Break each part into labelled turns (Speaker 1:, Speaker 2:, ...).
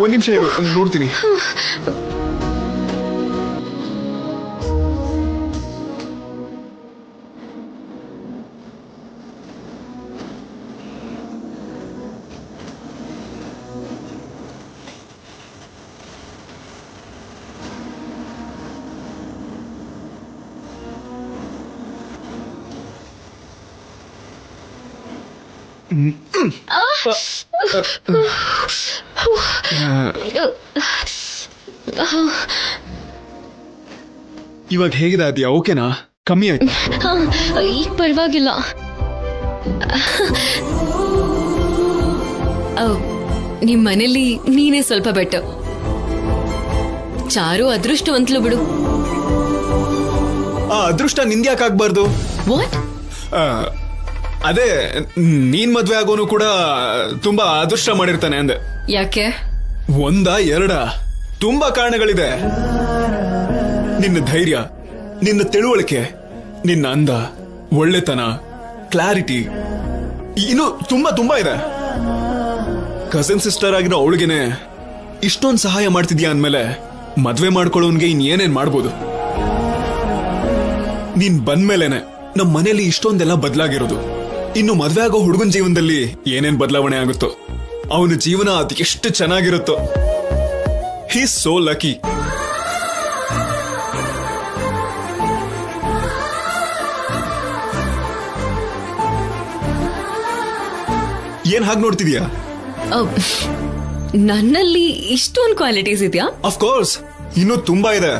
Speaker 1: ಒಂದ್ ನಿಮಿಷ ನೋಡ್ತೀನಿ. ಇವಾಗ ಹೇಗಿದೆ ಅದ್ಯಾ? ಓಕೆನಾ? ಕಮ್ಮಿ ಆಯ್ತು?
Speaker 2: ಈಗ ಪರವಾಗಿಲ್ಲ. ನಿಮ್ ಮನೇಲಿ ನೀನೇ ಸ್ವಲ್ಪ ಬೆಟರ್. ಚಾರು ಅದೃಷ್ಟವಂತಲು ಬಿಡು.
Speaker 1: ಅದೃಷ್ಟ ನಿಂದ್ಯಾಕಾಗ್ಬಾರ್ದು?
Speaker 2: ವಾಟ್?
Speaker 1: ಅದೇ ನೀನ್ ಮದ್ವೆ ಆಗೋನು ಕೂಡ ತುಂಬಾ ಅದೃಷ್ಟ ಮಾಡಿರ್ತಾನೆ ಅಂದೆ.
Speaker 2: ಯಾಕೆ?
Speaker 1: ಒಂದ ಎರಡ ತುಂಬಾ ಕಾರಣಗಳಿದೆ. ನಿನ್ನ ಧೈರ್ಯ, ನಿನ್ನ ತಿಳುವಳಿಕೆ, ನಿನ್ನ ಅಂದ, ಒಳ್ಳೆತನ, ಕ್ಲಾರಿಟಿ, ಇನ್ನು ತುಂಬಾ ತುಂಬಾ ಇದೆ. ಕಸಿನ್ ಸಿಸ್ಟರ್ ಆಗಿರೋ ಅವಳಿಗೆನೆ ಇಷ್ಟೊಂದು ಸಹಾಯ ಮಾಡ್ತಿದ್ಯಾ ಅಂದ್ಮೇಲೆ ಮದ್ವೆ ಮಾಡ್ಕೊಳ್ಳೋನ್ಗೆ ಇನ್ನೇನೇನ್ ಮಾಡ್ಬೋದು? ನೀನ್ ಬಂದ್ಮೇಲೆನೆ ನಮ್ ಮನೇಲಿ ಇಷ್ಟೊಂದೆಲ್ಲ ಬದಲಾಗಿರೋದು. ಇನ್ನು ಮದ್ವೆ ಆಗೋ ಹುಡುಗನ ಜೀವನದಲ್ಲಿ ಏನೇನ್ ಬದಲಾವಣೆ ಆಗುತ್ತೋ, ಅವನ ಜೀವನ ಅದು ಎಷ್ಟು ಚೆನ್ನಾಗಿರುತ್ತೋ. He is so lucky. ಏನ್ ಹಾಗೆ ನೋಡ್ತಿದ್ಯಾ?
Speaker 2: ನನ್ನಲ್ಲಿ ಇಷ್ಟೊಂದು ಕ್ವಾಲಿಟೀಸ್ ಇದೆಯಾ?
Speaker 1: ಆಫ್ ಕೋರ್ಸ್, ಇನ್ನೂ ತುಂಬಾ ಇದೆ.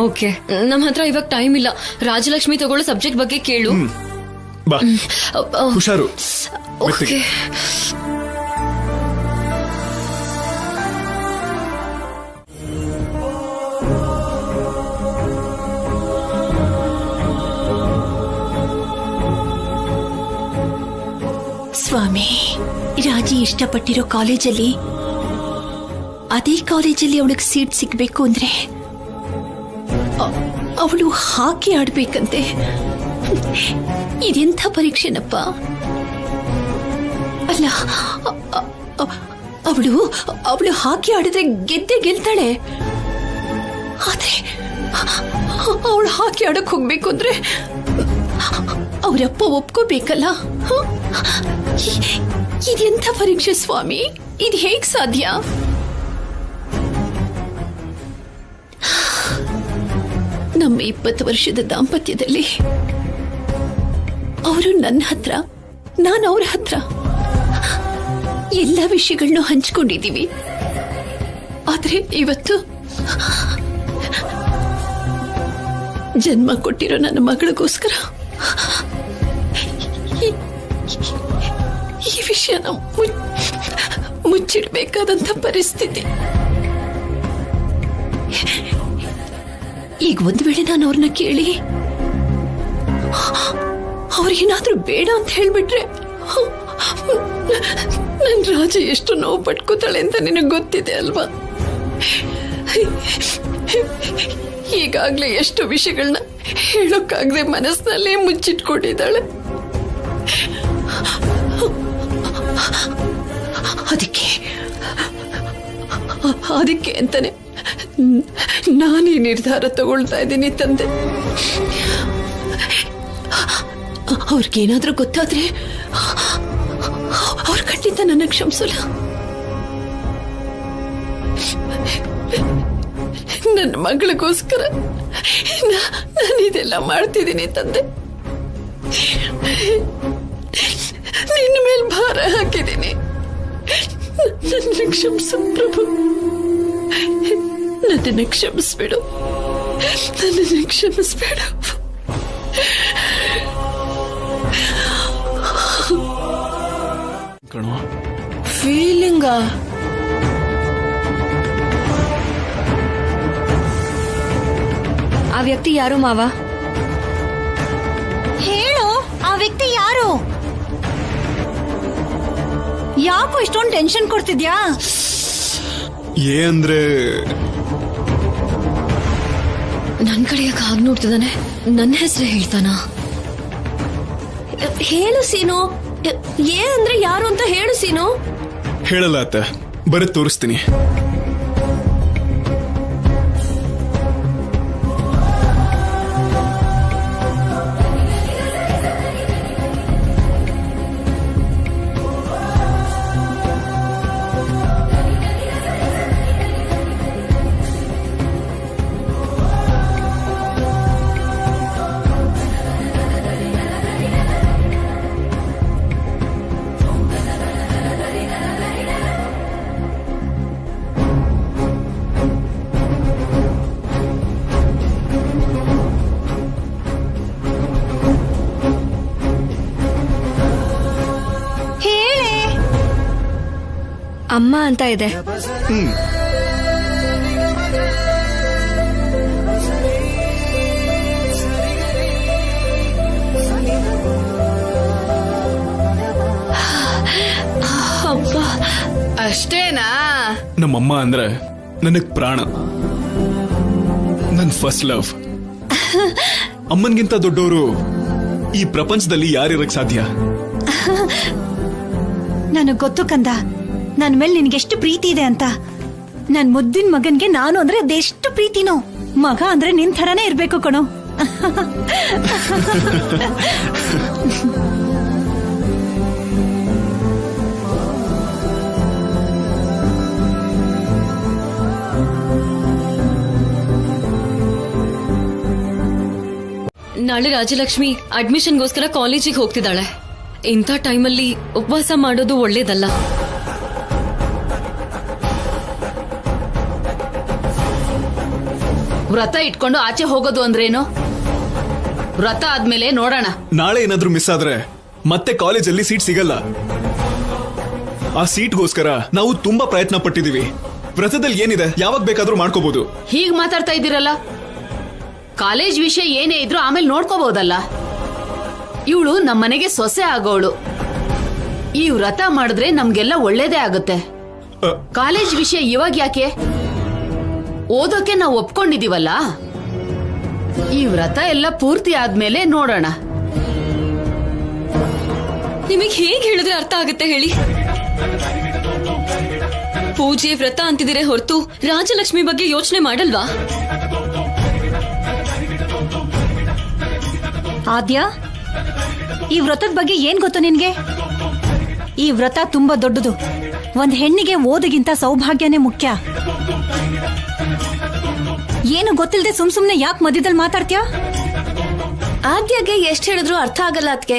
Speaker 2: ಓಕೆ, ನಮ್ಮ ಹತ್ರ ಇವಾಗ ಟೈಮ್ ಇಲ್ಲ. ರಾಜಲಕ್ಷ್ಮಿ ತಗೊಳ್ಳೋ ಸಬ್ಜೆಕ್ಟ್ ಬಗ್ಗೆ ಕೇಳು.
Speaker 1: ಬಾ, ಹುಷಾರು.
Speaker 2: ಓಕೆ.
Speaker 3: ಸ್ವಾಮಿ, ರಾಜಿ ಇಷ್ಟಪಟ್ಟಿರೋ ಕಾಲೇಜಲ್ಲಿ ಅದೇ ಕಾಲೇಜಲ್ಲಿ ಅವಳಿಗೆ ಸೀಟ್ ಸಿಗ್ಬೇಕು ಅಂದ್ರೆ ಅವಳು ಹಾಕಿ ಆಡ್ಬೇಕಂತೆ. ಇದೆಂಥ ಪರೀಕ್ಷೆನಪ್ಪ. ಅಲ್ಲ, ಅವಳು ಹಾಕಿ ಆಡಿದ್ರೆ ಗೆಲ್ತಾಳೆ. ಆದ್ರೆ ಅವಳು ಹಾಕಿ ಆಡಕ್ ಹೋಗ್ಬೇಕು ಅಂದ್ರೆ ಅವರಪ್ಪ ಒಪ್ಕೋಬೇಕಲ್ಲ. ಇದೆಂಥ ಪರೀಕ್ಷೆ ಸ್ವಾಮಿ, ಇದು ಹೇಗ್ ಸಾಧ್ಯ? ನಮ್ಮ 20 ವರ್ಷದ ದಾಂಪತ್ಯದಲ್ಲಿ ಅವರು ನನ್ನ ಹತ್ರ, ನಾನು ಅವ್ರ ಹತ್ರ ಎಲ್ಲ ವಿಷಯಗಳನ್ನು ಹಂಚ್ಕೊಂಡಿದ್ದೀವಿ. ಆದ್ರೆ ಇವತ್ತು ಜನ್ಮ ಕೊಟ್ಟಿರೋ ನನ್ನ ಮಗಳಿಗೋಸ್ಕರ ಈ ವಿಷಯನ ಮುಚ್ಚಿಡ್ಬೇಕಾದಂತ ಪರಿಸ್ಥಿತಿ. ಈಗ ಒಂದು ವೇಳೆ ನಾನು ಅವ್ರನ್ನ ಕೇಳಿ ಅವ್ರಿಗೇನಾದ್ರೂ ಬೇಡ ಅಂತ ಹೇಳ್ಬಿಟ್ರೆ ನನ್ ರಾಜ ಎಷ್ಟು ನೋವು ಪಟ್ಕೋತಾಳೆ ಅಂತ ನಿನಗೆ ಗೊತ್ತಿದೆ ಅಲ್ವಾ? ಈಗಾಗ್ಲೇ ಎಷ್ಟು ವಿಷಯಗಳನ್ನ ಹೇಳೋಕ್ಕಾಗದೆ ಮನಸ್ಸಿನಲ್ಲೇ ಮುಚ್ಚಿಟ್ಕೊಂಡಿದ್ದಾಳೆ. ಅದಕ್ಕೆ ಅಂತಾನೆ ನಾನೇ ನಿರ್ಧಾರ ತಗೊಳ್ತಾ ಇದ್ದೀನಿ ತಂದೆ. ಅವ್ರಿಗೇನಾದ್ರೂ ಗೊತ್ತಾದ್ರೆ ಅವ್ರ ಖಂಡಿತ ನನ್ನ ಕ್ಷಮಿಸಲ್ಲ. ನನ್ನ ಮಗಳಿಗೋಸ್ಕರ ನಾನು ಇದೆಲ್ಲ ಮಾಡ್ತಿದ್ದೀನಿ ತಂದೆ. ನಿನ್ನ ಮೇಲೆ ಭಾರ ಹಾಕಿದ್ದೀನಿ. ನನ್ನ ಕ್ಷಮಿಸು ಪ್ರಭು, ನನ್ನನ್ನು ಕ್ಷಮಿಸ್ಬಿಡು, ನನ್ನನ್ನು ಕ್ಷಮಿಸ್ಬೇಡ.
Speaker 4: ಫೀಲಿಂಗ
Speaker 2: ಆ ವ್ಯಕ್ತಿ ಯಾರು ಮಾವ?
Speaker 4: ಹೇಳು, ಆ ವ್ಯಕ್ತಿ ಯಾರು? ಯಾಕೋ ಇಷ್ಟೊಂದು ಟೆನ್ಷನ್ ಕೊಡ್ತಿದ್ಯಾ?
Speaker 1: ಅಂದ್ರೆ
Speaker 2: ನನ್ ಕಡೆ ಯಾಕೆ ಹಾಗೆ ನೋಡ್ತಿದ್ದಾನೆ? ನನ್ನ ಹೆಸರು ಹೇಳ್ತಾನ?
Speaker 4: ಹೇಳು ಸೀನು,
Speaker 3: ಏನಂದ್ರೆ ಯಾರು ಅಂತ ಹೇಳು ಸೀನು.
Speaker 1: ಹೇಳಲ್ಲ ಅತ್ತ, ಬರೀ ತೋರಿಸ್ತೀನಿ.
Speaker 2: ಅಮ್ಮ ಅಂತ ಇದೆ.
Speaker 3: ಅಷ್ಟೇನಾ?
Speaker 1: ನಮ್ಮಮ್ಮ ಅಂದ್ರೆ ನನಗ್ ಪ್ರಾಣ, ನನ್ ಫಸ್ಟ್ ಲವ್. ಅಮ್ಮನ್ಗಿಂತ ದೊಡ್ಡವರು ಈ ಪ್ರಪಂಚದಲ್ಲಿ ಯಾರಿರಕ್ ಸಾಧ್ಯ?
Speaker 4: ನನಗ್ ಗೊತ್ತು ಕಂದ, ನನ್ ಮೇಲೆ ನಿನ್ಗೆಷ್ಟು ಪ್ರೀತಿ ಇದೆ ಅಂತ. ನನ್ ಮುದ್ದಿನ ಮಗನ್ಗೆ ನಾನು ಅಂದ್ರೆ ಅದೆಷ್ಟು ಪ್ರೀತಿನೋ. ಮಗ ಅಂದ್ರೆ ನಿನ್ ಥರನೇ ಇರ್ಬೇಕು ಕಣೋ.
Speaker 2: ನಾಳೆ ರಾಜಲಕ್ಷ್ಮಿ ಅಡ್ಮಿಷನ್ಗೋಸ್ಕರ ಕಾಲೇಜಿಗೆ ಹೋಗ್ತಿದ್ದಾಳೆ. ಇಂಥ ಟೈಮಲ್ಲಿ ಉಪವಾಸ ಮಾಡೋದು ಒಳ್ಳೇದಲ್ಲ.
Speaker 3: ವ್ರತ ಇಟ್ಕೊಂಡು ಆಚೆ ಹೋಗೋದು ಅಂದ್ರೇನು? ವ್ರತ ಆದ್ಮೇಲೆ ನೋಡೋಣ.
Speaker 1: ನಾಳೆ ಏನಾದ್ರೂ ಮಿಸ್ ಆದ್ರೆ ಮತ್ತೆ ಕಾಲೇಜಲ್ಲಿ ಸೀಟ್ ಸಿಗಲ್ಲ. ಆ ಸೀಟ್ಗೋಸ್ಕರ ನಾವು ತುಂಬಾ ಪ್ರಯತ್ನ ಪಟ್ಟಿದೀವಿ. ವ್ರತದಲ್ಲಿ ಏನಿದೆ, ಯಾವಾಗ ಬೇಕಾದ್ರೂ ಮಾಡ್ಕೋಬಹುದು.
Speaker 3: ಹೀಗ್ ಮಾತಾಡ್ತಾ ಇದ್ದೀರಲ್ಲ, ಕಾಲೇಜ್ ವಿಷಯ ಏನೇ ಇದ್ರೂ ಆಮೇಲೆ ನೋಡ್ಕೋಬಹುದಲ್ಲ. ಇವಳು ನಮ್ಮನೆಗೆ ಸೊಸೆ ಆಗೋಳು. ಈ ವ್ರತ ಮಾಡಿದ್ರೆ ನಮ್ಗೆಲ್ಲ ಒಳ್ಳೇದೇ ಆಗುತ್ತೆ. ಕಾಲೇಜ್ ವಿಷಯ ಇವಾಗ ಯಾಕೆ? ಓದೋಕೆ ನಾವು ಒಪ್ಕೊಂಡಿದೀವಲ್ಲ. ಈ ವ್ರತ ಎಲ್ಲ ಪೂರ್ತಿ ಆದ್ಮೇಲೆ ನೋಡೋಣ.
Speaker 2: ನಿಮಗೆ ಹೇಗೆ ಹೇಳಿದ್ರೆ ಅರ್ಥ ಆಗುತ್ತೆ ಹೇಳಿ? ಪೂಜೆ ವ್ರತ ಅಂತಿದ್ರೆ ಹೊರತು ರಾಜಲಕ್ಷ್ಮಿ ಬಗ್ಗೆ ಯೋಚನೆ ಮಾಡಲ್ವಾ?
Speaker 4: ಆದ್ಯ, ಈ ವ್ರತದ ಬಗ್ಗೆ ಏನ್ ಗೊತ್ತು ನಿನ್ಗೆ? ಈ ವ್ರತ ತುಂಬಾ ದೊಡ್ಡದು. ಒಂದ್ ಹೆಣ್ಣಿಗೆ ಓದಿಗಿಂತ ಸೌಭಾಗ್ಯನೇ ಮುಖ್ಯ. ಏನು ಗೊತ್ತಿಲ್ಲದೆ ಸುಮ್ನೆ ಯಾಕೆ ಮಧ್ಯದಲ್ಲಿ ಮಾತಾಡ್ತೀಯಾ?
Speaker 5: ಆದ್ಯಾಗೆ ಎಷ್ಟ್ ಹೇಳಿದ್ರು ಅರ್ಥ ಆಗಲ್ಲ ಅದ್ಕೆ.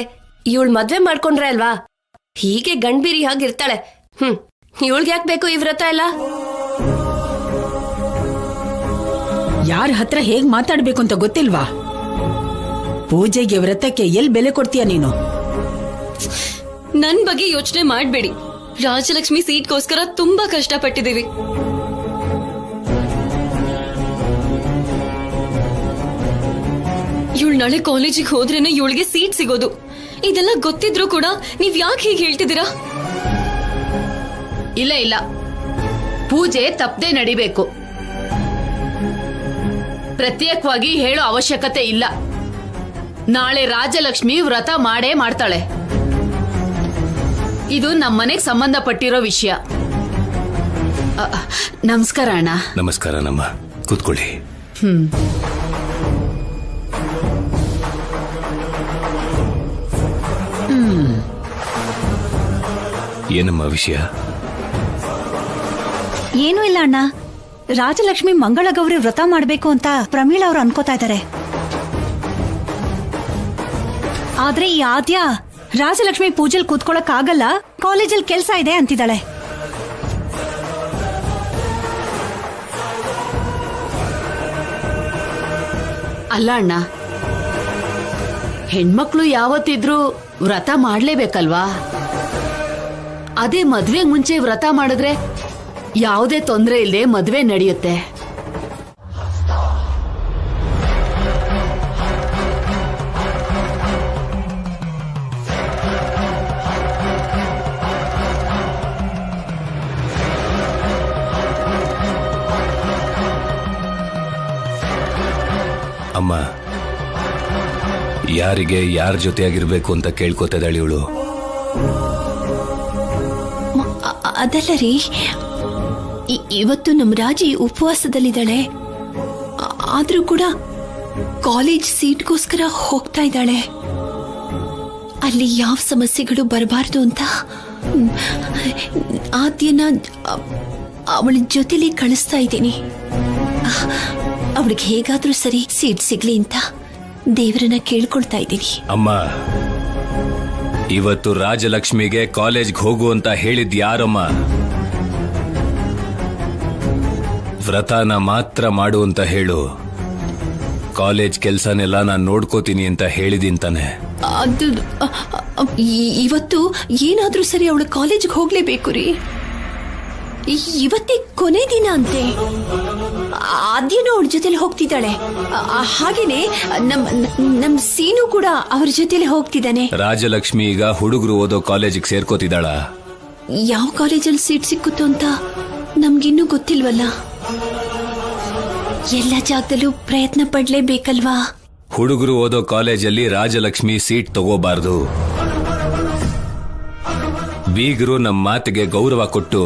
Speaker 5: ಇವಳು ಮದ್ವೆ ಮಾಡ್ಕೊಂಡ್ರೆ ಅಲ್ವಾ ಹೀಗೆ ಗಂಡ್ಬೀರಿ ಹಾಗಿರ್ತಾಳೆ. ಇವಳ್ಗೆ ಯಾಕೆ ಬೇಕು ಈ ವ್ರತ ಎಲ್ಲ?
Speaker 6: ಯಾರ ಹತ್ರ ಹೇಗ್ ಮಾತಾಡ್ಬೇಕು ಅಂತ ಗೊತ್ತಿಲ್ವಾ? ಪೂಜೆಗೆ ವ್ರತಕ್ಕೆ ಎಲ್ ಬೆಲೆ ಕೊಡ್ತೀಯ ನೀನು?
Speaker 2: ನನ್ ಬಗ್ಗೆ ಯೋಚನೆ ಮಾಡ್ಬೇಡಿ. ರಾಜಲಕ್ಷ್ಮಿ ಸೀಟ್ಗೋಸ್ಕರ ತುಂಬಾ ಕಷ್ಟಪಟ್ಟಿದೀವಿ. ಇವಳು ನಾಳೆ ಕಾಲೇಜಿಗೆ ಹೋದ್ರೇನೆ ಇವಳಿಗೆ ಸೀಟ್ ಸಿಗೋದು. ಇದೆಲ್ಲ ಗೊತ್ತಿದ್ರು ಕೂಡ ನೀವ್ ಯಾಕೆ ಹೀಗೆ ಹೇಳ್ತಿದ್ದೀರಾ?
Speaker 3: ಇಲ್ಲ ಇಲ್ಲ, ಪೂಜೆ ತಪ್ಪದೆ ನಡಿಬೇಕು. ಪ್ರತ್ಯೇಕವಾಗಿ ಹೇಳೋ ಅವಶ್ಯಕತೆ ಇಲ್ಲ. ನಾಳೆ ರಾಜಲಕ್ಷ್ಮಿ ವ್ರತ ಮಾಡೇ ಮಾಡ್ತಾಳೆ. ಇದು ನಮ್ಮನೆಗೆ ಸಂಬಂಧಪಟ್ಟಿರೋ ವಿಷಯ. ನಮಸ್ಕಾರ ಅಣ್ಣ.
Speaker 7: ನಮಸ್ಕಾರ ನಮ್ಮ, ಕೂತ್ಕೊಳ್ಳಿ. ಏನಮ್ಮ ವಿಷಯ?
Speaker 4: ಏನೂ ಇಲ್ಲ ಅಣ್ಣ. ರಾಜಲಕ್ಷ್ಮಿ ಮಂಗಳ ಗೌರಿ ವ್ರತ ಮಾಡ್ಬೇಕು ಅಂತ ಪ್ರಮೀಳ್ ಅವ್ರು ಅನ್ಕೋತಾ ಇದ್ದಾರೆ. ಆದ್ರೆ ಈ ಆದ್ಯ ರಾಜಲಕ್ಷ್ಮಿ ಪೂಜೆಲ್ ಕೂತ್ಕೊಳಕ್ ಆಗಲ್ಲ, ಕಾಲೇಜಲ್ಲಿ ಕೆಲ್ಸ ಇದೆ ಅಂತಿದ್ದಾಳೆ.
Speaker 3: ಅಲ್ಲ ಅಣ್ಣ, ಹೆಣ್ಮಕ್ಳು ಯಾವತ್ತಿದ್ರೂ ವ್ರತ ಮಾಡ್ಲೇಬೇಕಲ್ವಾ? ಅದೇ ಮದ್ವೆಗ್ ಮುಂಚೆ ವ್ರತ ಮಾಡಿದ್ರೆ ಯಾವುದೇ ತೊಂದರೆ ಇಲ್ಲದೆ ಮದ್ವೆ ನಡೆಯುತ್ತೆ.
Speaker 7: ಅಮ್ಮ, ಯಾರಿಗೆ ಯಾರ ಜೊತೆಯಾಗಿರ್ಬೇಕು ಅಂತ ಕೇಳ್ಕೊತಿದ್ದಾಳೆ ಇವಳು.
Speaker 5: ಅದಲ್ಲ ರೀ, ಇವತ್ತು ನಮ್ ರಾಜಿ ಉಪವಾಸದಲ್ಲಿದ್ದಾಳೆ. ಆದ್ರೂ ಕೂಡ ಕಾಲೇಜ್ ಸೀಟ್ಗೋಸ್ಕರ ಹೋಗ್ತಾ ಇದ್ದಾಳೆ. ಅಲ್ಲಿ ಯಾವ ಸಮಸ್ಯೆಗಳು ಬರಬಾರ್ದು ಅಂತ ಆದ್ಯನ ಅವಳ ಜೊತೆಲಿ ಕಳಿಸ್ತಾ ಇದ್ದೀನಿ. ಅವಳಿಗೆ ಹೇಗಾದ್ರೂ ಸರಿ ಸೀಟ್ ಸಿಗ್ಲಿ ಅಂತ ದೇವರನ್ನ ಕೇಳ್ಕೊಳ್ತಾ ಇದ್ದೀನಿ.
Speaker 7: ಅಮ್ಮ, ಇವತ್ತು ರಾಜಲಕ್ಷ್ಮಿಗೆ ಕಾಲೇಜ್ಗೆ ಹೋಗು ಅಂತ ಹೇಳಿದ್ ಯಾರಮ್ಮ? ವ್ರತನ ಮಾತ್ರ ಮಾಡು ಅಂತ ಹೇಳು. ಕಾಲೇಜ್ ಕೆಲ್ಸನೆಲ್ಲ ನಾನು ನೋಡ್ಕೋತೀನಿ ಅಂತ ಹೇಳಿದಿಂತಾನೆ.
Speaker 5: ಅದು ಇವತ್ತು ಏನಾದ್ರೂ ಸರಿ ಅವಳು ಕಾಲೇಜ್ಗೆ ಹೋಗ್ಲೇಬೇಕು ರೀ. ಇವತ್ತೇ ಕೊನೆ ದಿನ ಅಂತೆ. ಆದ್ಯನೂ ಅವಳ ಜೊತೆಲಿ ಹೋಗ್ತಿದ್ದಾಳೆ. ಹಾಗೇನೆ ನಮ್ ಸೀನು ಕೂಡ ಅವ್ರ ಜೊತೆಲಿ ಹೋಗ್ತಿದ್ದಾನೆ.
Speaker 7: ರಾಜಲಕ್ಷ್ಮಿ ಈಗ ಹುಡುಗರು ಓದೋ ಕಾಲೇಜಿಗೆ ಸೇರ್ಕೋತಿದ್ದಾಳ.
Speaker 5: ಯಾವ ಕಾಲೇಜಲ್ಲಿ ಸೀಟ್ ಸಿಕ್ಕುತ್ತೋ ಅಂತ ನಮ್ಗಿನ್ನೂ ಗೊತ್ತಿಲ್ವಲ್ಲ. ಎಲ್ಲ ಜಾಗದಲ್ಲೂ ಪ್ರಯತ್ನ ಪಡ್ಲೇಬೇಕಲ್ವಾ?
Speaker 7: ಹುಡುಗರು ಓದೋ ಕಾಲೇಜಲ್ಲಿ ರಾಜಲಕ್ಷ್ಮಿ ಸೀಟ್ ತಗೋಬಾರ್ದು. ಬೀಗರು ನಮ್ಮ ಮಾತಿಗೆ ಗೌರವ ಕೊಟ್ಟು